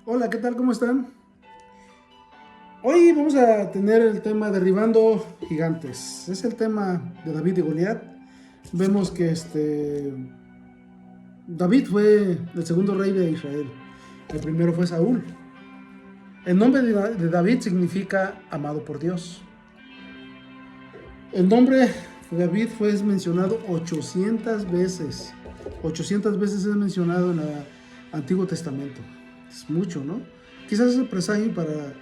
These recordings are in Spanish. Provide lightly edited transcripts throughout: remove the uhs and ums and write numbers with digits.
Hola, ¿qué tal? ¿Cómo están? Hoy vamos a tener el tema derribando gigantes. Es el tema de David y Goliat. Vemos que David fue el segundo rey de Israel. El primero fue Saúl. El nombre de David significa amado por Dios. El nombre de David fue mencionado 800 veces. 800 veces es mencionado en el Antiguo Testamento. Es mucho, ¿no? Quizás es el presagio para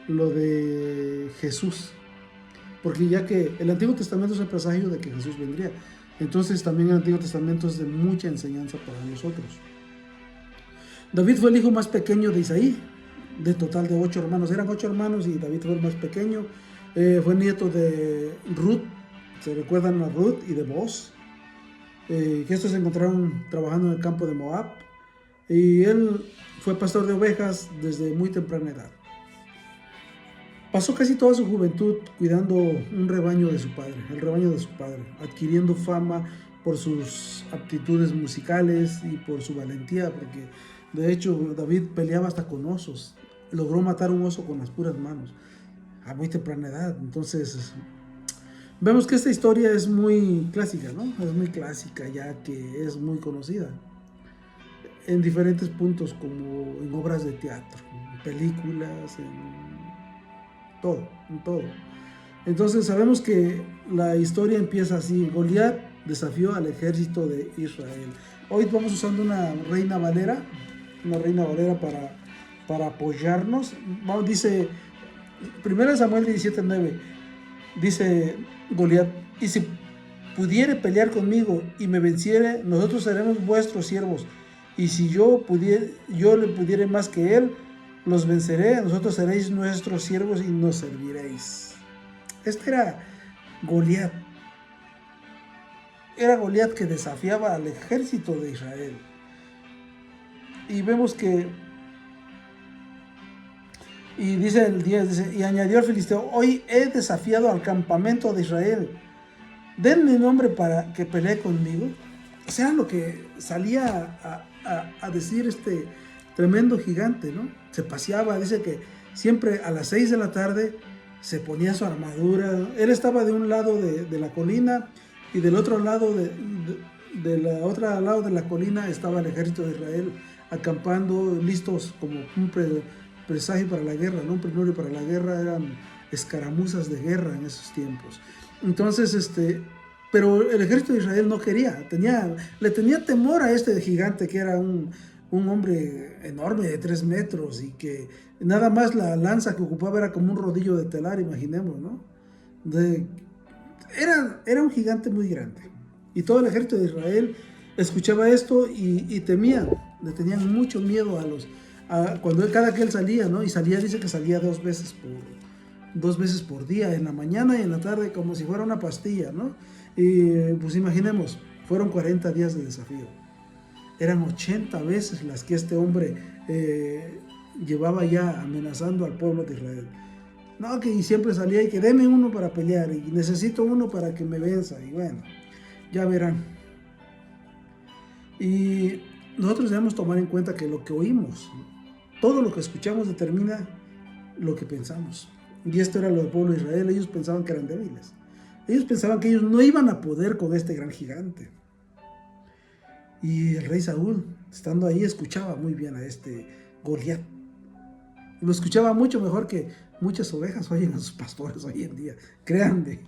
lo de Jesús. Porque ya que el Antiguo Testamento es el presagio de que Jesús vendría. Entonces también el Antiguo Testamento es de mucha enseñanza para nosotros. David fue el hijo más pequeño de Isaí, de total de 8 hermanos. Eran 8 hermanos y David fue el más pequeño. Fue nieto de Ruth, se recuerdan a Ruth y de Boaz, que estos se encontraron trabajando en el campo de Moab. Y él fue pastor de ovejas desde muy temprana edad. Pasó casi toda su juventud cuidando un rebaño de su padre, el rebaño de su padre, adquiriendo fama por sus aptitudes musicales y por su valentía, porque de hecho David peleaba hasta con osos, logró matar un oso con las puras manos, a muy temprana edad. Entonces, vemos que esta historia es muy clásica, ¿no? Es muy clásica ya que es muy conocida en diferentes puntos, como en obras de teatro, en películas, en todo. Entonces sabemos que la historia empieza así: Goliat desafió al ejército de Israel. Hoy vamos usando una reina valera para apoyarnos. Dice 1 Samuel 17:9, dice Goliat: y si pudiere pelear conmigo y me venciere, nosotros seremos vuestros siervos. Y si yo le pudiere más que él, los venceré, nosotros seréis nuestros siervos y nos serviréis. Este era Goliat. Era Goliat que desafiaba al ejército de Israel. Y vemos que, y dice el 10, dice, y añadió el filisteo: hoy he desafiado al campamento de Israel, denme nombre para que pelee conmigo. O sea, lo que salía a decir este tremendo gigante, ¿no? Se paseaba, dice que siempre a las 6 de la tarde se ponía su armadura. Él estaba de un lado de la colina y del otro lado de la otra lado de la colina estaba el ejército de Israel acampando, listos como un presagio para la guerra, ¿no? Un preludio para la guerra. Eran escaramuzas de guerra en esos tiempos. Entonces, pero el ejército de Israel no quería, le tenía temor a este gigante que era un hombre enorme de 3 metros y que nada más la lanza que ocupaba era como un rodillo de telar, imaginemos, ¿no? De, era un gigante muy grande. Y todo el ejército de Israel escuchaba esto y temían, le tenían mucho miedo cuando cada que él salía, ¿no? Y salía, dice que salía 2 veces por día, en la mañana y en la tarde, como si fuera una pastilla, ¿no? Y pues imaginemos, fueron 40 días de desafío. Eran 80 veces las que este hombre llevaba ya amenazando al pueblo de Israel. No, que siempre salía y que deme uno para pelear y necesito uno para que me venza. Y bueno, ya verán. Y nosotros debemos tomar en cuenta que lo que oímos, todo lo que escuchamos determina lo que pensamos. Y esto era lo del pueblo de Israel. Ellos pensaban que eran débiles. Ellos pensaban que ellos no iban a poder con este gran gigante. Y el rey Saúl, estando ahí, escuchaba muy bien a este Goliat. Lo escuchaba mucho mejor que muchas ovejas oyen a sus pastores hoy en día. Créanme.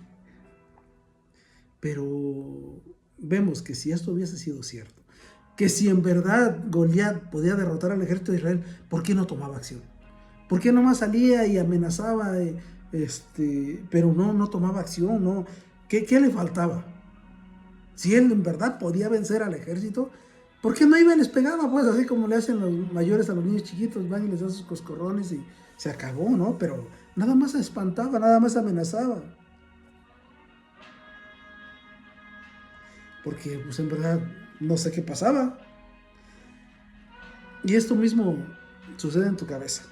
Pero vemos que si esto hubiese sido cierto, que si en verdad Goliat podía derrotar al ejército de Israel, ¿por qué no tomaba acción? ¿Por qué nomás salía y amenazaba, pero no tomaba acción? ¿No? ¿Qué le faltaba? Si él en verdad podía vencer al ejército, ¿por qué no iba y les pegaba? Pues así como le hacen los mayores a los niños chiquitos, van y les dan sus coscorrones y se acabó, ¿no? Pero nada más se espantaba, nada más amenazaba. Porque pues en verdad no sé qué pasaba. Y esto mismo sucede en tu cabeza.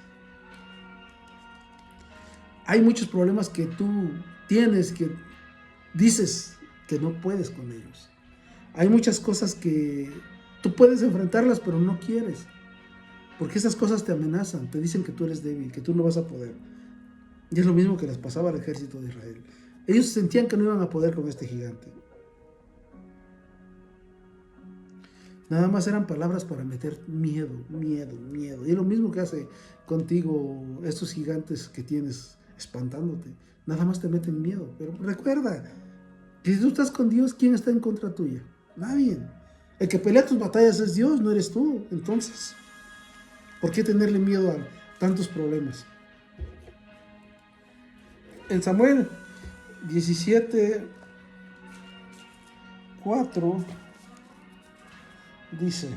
Hay muchos problemas que tú tienes, que dices que no puedes con ellos. Hay muchas cosas que tú puedes enfrentarlas, pero no quieres. Porque esas cosas te amenazan, te dicen que tú eres débil, que tú no vas a poder. Y es lo mismo que les pasaba al ejército de Israel. Ellos sentían que no iban a poder con este gigante. Nada más eran palabras para meter miedo, miedo, miedo. Y es lo mismo que hace contigo estos gigantes que tienes espantándote. Nada más te meten miedo. Pero recuerda que si tú estás con Dios, ¿quién está en contra tuya? Nadie. El que pelea tus batallas es Dios, no eres tú. Entonces, ¿por qué tenerle miedo a tantos problemas? En Samuel 17:4 dice: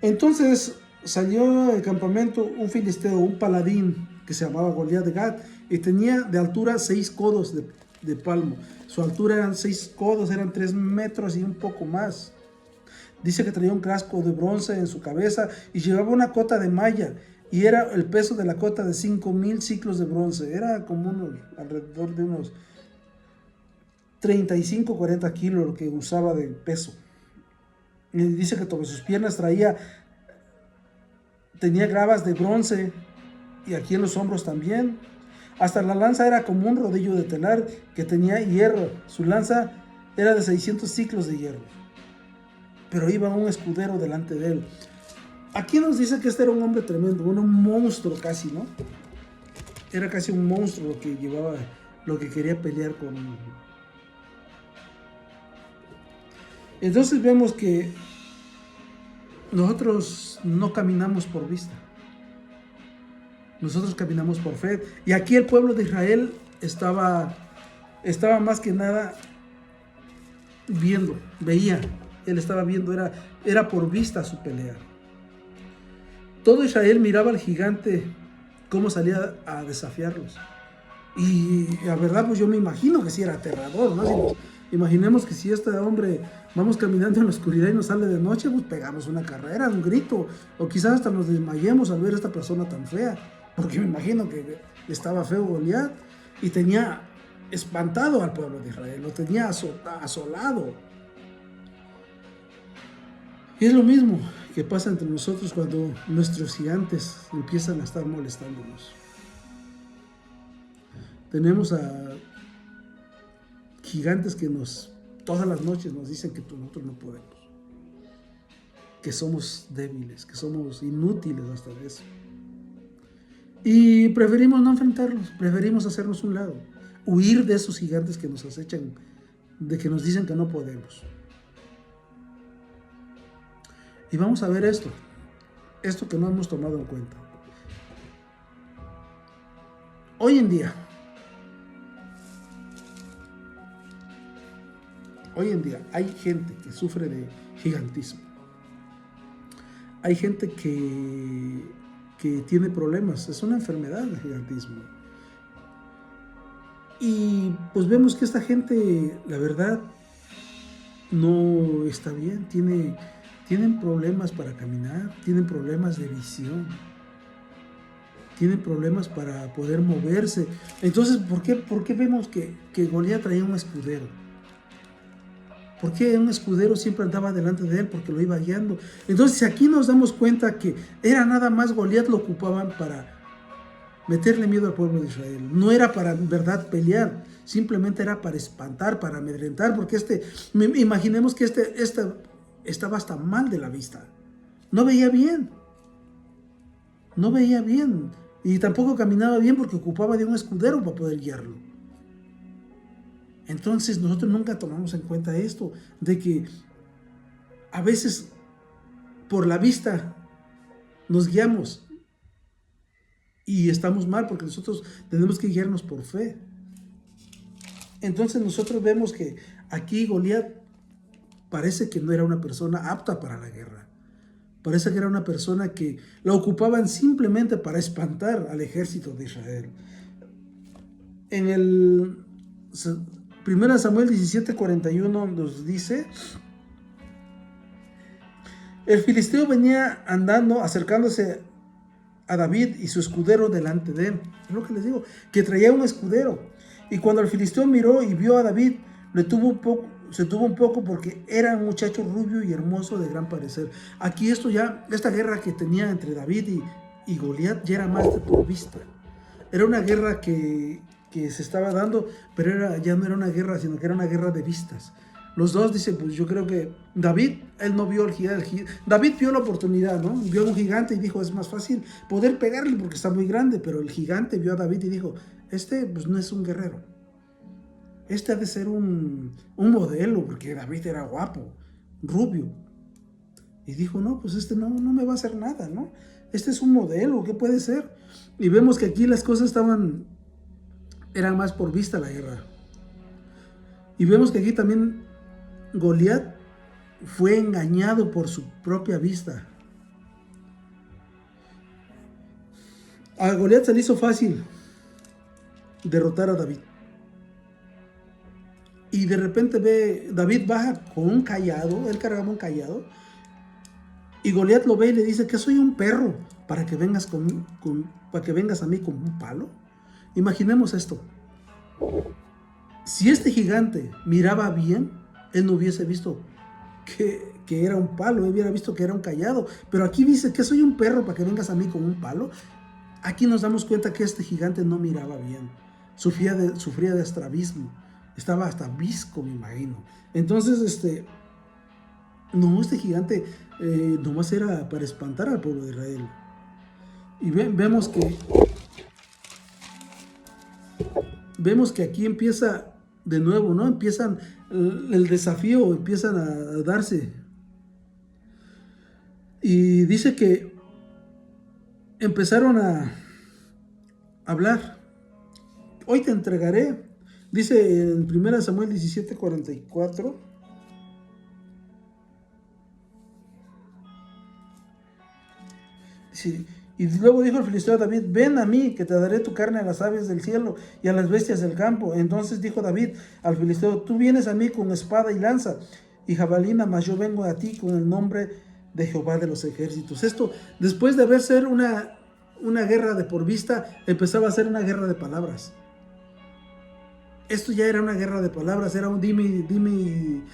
entonces salió del campamento un filisteo, un paladín que se llamaba Goliat de Gat, y tenía de altura 6 codos de palmo. Su altura eran 6 codos, eran 3 metros y un poco más. Dice que traía un casco de bronce en su cabeza y llevaba una cota de malla, y era el peso de la cota de 5,000 ciclos de bronce. Era como alrededor de unos 35, 40 kilos lo que usaba de peso. Y dice que sobre sus piernas tenía gravas de bronce, y aquí en los hombros también. Hasta la lanza era como un rodillo de telar que tenía hierro. Su lanza era de 600 ciclos de hierro. Pero iba un escudero delante de él. Aquí nos dice que este era un hombre tremendo, un monstruo casi, ¿no? Era casi un monstruo lo que llevaba, lo que quería pelear con. Entonces vemos que nosotros no caminamos por vista. Nosotros caminamos por fe. Y aquí el pueblo de Israel estaba más que nada veía. Él estaba viendo, era por vista su pelea. Todo Israel miraba al gigante cómo salía a desafiarlos. Y la verdad, pues yo me imagino que sí era aterrador, ¿no? Imaginemos que si este hombre vamos caminando en la oscuridad y nos sale de noche, pues pegamos una carrera, un grito, o quizás hasta nos desmayemos al ver a esta persona tan fea, porque me imagino que estaba feo Goliat y tenía espantado al pueblo de Israel, lo tenía asolado. Y es lo mismo que pasa entre nosotros cuando nuestros gigantes empiezan a estar molestándonos. Tenemos a gigantes que todas las noches nos dicen que nosotros no podemos, que somos débiles, que somos inútiles hasta de eso. Y preferimos no enfrentarlos, preferimos hacernos un lado, huir de esos gigantes que nos acechan, de que nos dicen que no podemos. Y vamos a ver esto que no hemos tomado en cuenta. Hoy en día hay gente que sufre de gigantismo. Hay gente que tiene problemas. Es una enfermedad el gigantismo. Y pues vemos que esta gente, la verdad, no está bien. Tienen problemas para caminar, tienen problemas de visión, tienen problemas para poder moverse. Entonces, ¿por qué vemos que Goliat traía un escudero? ¿Por qué un escudero siempre andaba delante de él? Porque lo iba guiando. Entonces aquí nos damos cuenta que era nada más Goliat lo ocupaban para meterle miedo al pueblo de Israel. No era para en verdad pelear, simplemente era para espantar, para amedrentar, porque imaginemos que estaba hasta mal de la vista. No veía bien. Y tampoco caminaba bien porque ocupaba de un escudero para poder guiarlo. Entonces nosotros nunca tomamos en cuenta esto, de que a veces por la vista nos guiamos y estamos mal, porque nosotros tenemos que guiarnos por fe. Entonces nosotros vemos que aquí Goliat parece que no era una persona apta para la guerra. Parece que era una persona que la ocupaban simplemente para espantar al ejército de Israel. En el 1 Samuel 17:41 nos dice: el filisteo venía andando, acercándose a David y su escudero delante de él. Es lo que les digo, que traía un escudero. Y cuando el filisteo miró y vio a David, se tuvo un poco porque era un muchacho rubio y hermoso de gran parecer. Aquí esta guerra que tenía entre David y Goliat ya era más de por vista. Era una guerra que se estaba dando, pero ya no era una guerra, sino que era una guerra de vistas. Los dos dicen, pues yo creo que David, él no vio el gigante. David vio la oportunidad, ¿no? Vio a un gigante y dijo, es más fácil poder pegarle porque está muy grande, pero el gigante vio a David y dijo, pues no es un guerrero. Este ha de ser un modelo, porque David era guapo, rubio. Y dijo, no, pues no me va a hacer nada, ¿no? Este es un modelo, ¿qué puede ser? Y vemos que aquí las cosas eran más por vista la guerra. Y vemos que aquí también Goliat fue engañado por su propia vista. A Goliat se le hizo fácil derrotar a David. Y de repente David baja con un cayado, él cargaba un cayado, y Goliat lo ve y le dice que soy un perro para que vengas para que vengas a mí con un palo. Imaginemos esto. Si este gigante miraba bien, él no hubiese visto que era un palo, él hubiera visto que era un cayado. Pero aquí dice que soy un perro para que vengas a mí con un palo. Aquí nos damos cuenta que este gigante no miraba bien. Sufría de estrabismo. Estaba hasta visco, me imagino. Entonces, este gigante nomás era para espantar al pueblo de Israel. Y vemos que aquí empieza de nuevo, ¿no? El desafío, empiezan a darse. Y dice que empezaron a hablar. Hoy te entregaré. Dice en 1 Samuel 17:44. Sí. Y luego dijo el filisteo a David, ven a mí, que te daré tu carne a las aves del cielo y a las bestias del campo. Entonces dijo David al filisteo, tú vienes a mí con espada y lanza y jabalina, mas yo vengo a ti con el nombre de Jehová de los ejércitos. Esto, después de haber ser una guerra de por vista, empezaba a ser una guerra de palabras. Esto ya era una guerra de palabras, era un dime.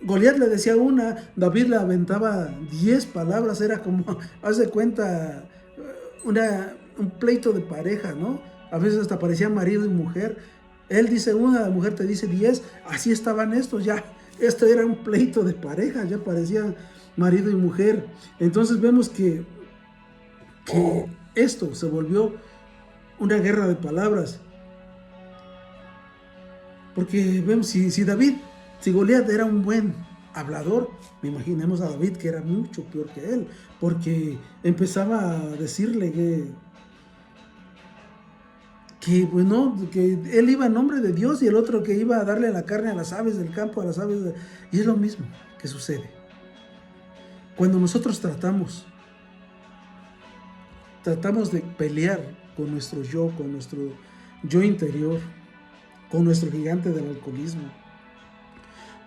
Goliat le decía una, David le aventaba 10 palabras, era como, haz de cuenta, un pleito de pareja, ¿no? A veces hasta parecían marido y mujer. Él dice una, la mujer te dice 10, así estaban estos, ya, esto era un pleito de pareja, ya parecían marido y mujer. Entonces vemos que esto se volvió una guerra de palabras. Porque vemos, si Goliat era un buen hablador, imaginemos a David que era mucho peor que él, porque empezaba a decirle que él iba en nombre de Dios y el otro que iba a darle la carne a las aves del campo, y es lo mismo que sucede. Cuando nosotros tratamos de pelear con nuestro yo interior, con nuestro gigante del alcoholismo,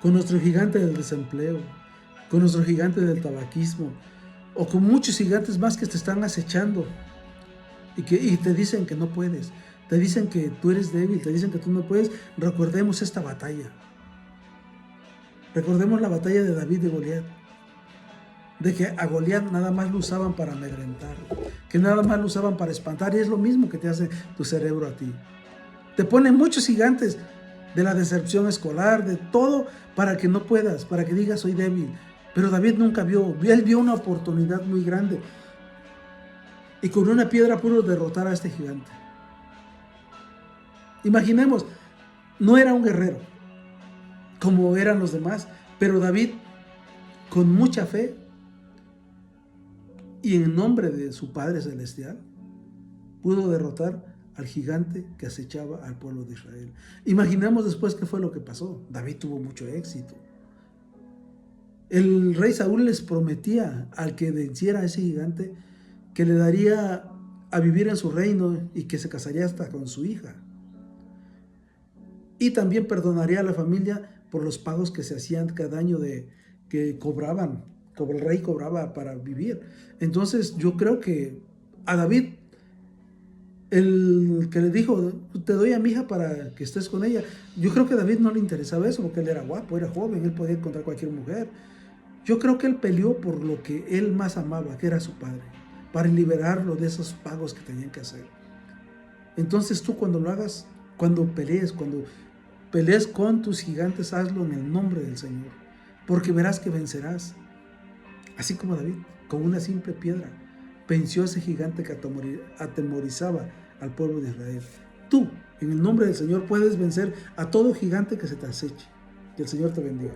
con nuestro gigante del desempleo, con nuestro gigante del tabaquismo, o con muchos gigantes más que te están acechando y te dicen que no puedes, te dicen que tú eres débil, te dicen que tú no puedes. Recordemos esta batalla. Recordemos la batalla de David y Goliat. De que a Goliat nada más lo usaban para amedrentar, que nada más lo usaban para espantar, y es lo mismo que te hace tu cerebro a ti. Te ponen muchos gigantes de la deserción escolar, de todo, para que no puedas, para que digas soy débil. Pero David nunca él vio una oportunidad muy grande. Y con una piedra pudo derrotar a este gigante. Imaginemos, no era un guerrero, como eran los demás, pero David, con mucha fe, y en nombre de su Padre Celestial, pudo derrotar al gigante que acechaba al pueblo de Israel. Imaginemos después qué fue lo que pasó. David tuvo mucho éxito. El rey Saúl les prometía al que venciera a ese gigante que le daría a vivir en su reino y que se casaría hasta con su hija. Y también perdonaría a la familia por los pagos que se hacían cada año que cobraban, como el rey cobraba para vivir. Entonces yo creo que a David el que le dijo, te doy a mi hija para que estés con ella. Yo creo que a David no le interesaba eso porque él era guapo, era joven, él podía encontrar cualquier mujer. Yo creo que él peleó por lo que él más amaba, que era su padre, para liberarlo de esos pagos que tenían que hacer. Entonces tú cuando lo hagas, cuando pelees con tus gigantes, hazlo en el nombre del Señor, porque verás que vencerás. Así como David, con una simple piedra, venció a ese gigante que atemorizaba al pueblo de Israel. Tú, en el nombre del Señor, puedes vencer a todo gigante que se te aceche. Que el Señor te bendiga.